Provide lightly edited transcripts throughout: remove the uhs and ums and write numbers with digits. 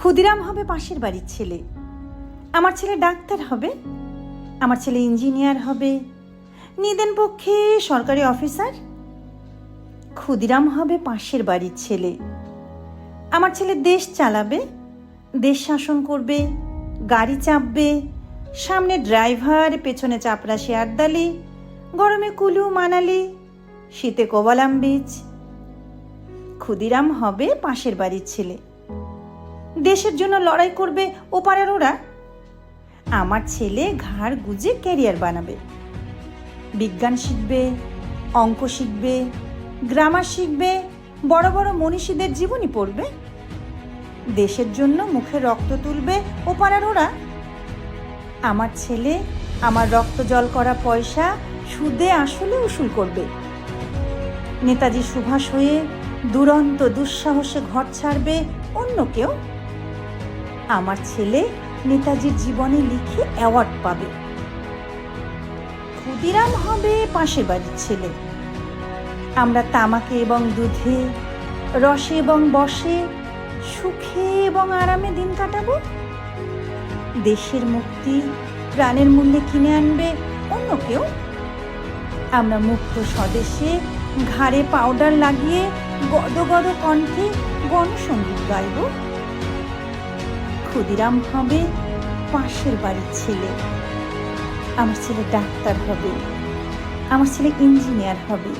ক্ষুদিরাম হবে পাশের বাড়ির ছেলে, আমার ছেলে ডাক্তার হবে, আমার ছেলে ইঞ্জিনিয়ার হবে, নিদেন পক্ষে সরকারি অফিসার। ক্ষুদিরাম হবে পাশের বাড়ির ছেলে, আমার ছেলে দেশ চালাবে, দেশ শাসন করবে, গাড়ি চাপবে, সামনে ড্রাইভার, পেছনে চাপরাশি আর্দালি, গরমে কুলু মানালি, শীতে কোবালাম বিচ। ক্ষুদিরাম হবে পাশের বাড়ির ছেলে, দেশের জন্য লড়াই করবে ও পাড়ার ওরা। আমার ছেলে ঘাড় গুজে ক্যারিয়ার বানাবে, বিজ্ঞান শিখবে, অঙ্ক শিখবে, গ্রামার শিখবে, বড় বড় মনীষীদের জীবনী পড়বে, দেশের জন্য মুখে রক্ত তুলবে ও পাড়ার ওরা। আমার ছেলে আমার রক্ত জল করা পয়সা সুদে আসলে উসুল করবে, নেতাজি সুভাষ হয়ে দুরন্ত দুঃসাহসে ঘর ছাড়বে অন্য কেউ। আমার ছেলে নেতাজির জীবনে লিখে অ্যাওয়ার্ড পাবে। ক্ষুদিরাম হবে পাশের বাড়ির ছেলে, আমরা তামাকে এবং দুধে, রসে এবং বসে, সুখে এবং আরামে দিন কাটাবো। দেশের মুক্তি প্রাণের মূল্যে কিনে আনবে অন্য কেউ। আমরা মুক্ত স্বদেশে ঘাড়ে পাউডার লাগিয়ে গদগদ কণ্ঠে গণসঙ্গীত গাইব। ক্ষুদিরাম হবে পাশের বাড়ির ছেলে, আমার ছেলে ডাক্তার হবে, আমার ছেলে ইঞ্জিনিয়ার হবে,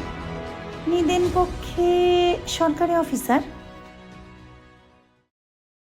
নিদেন পক্ষে সরকারি অফিসার।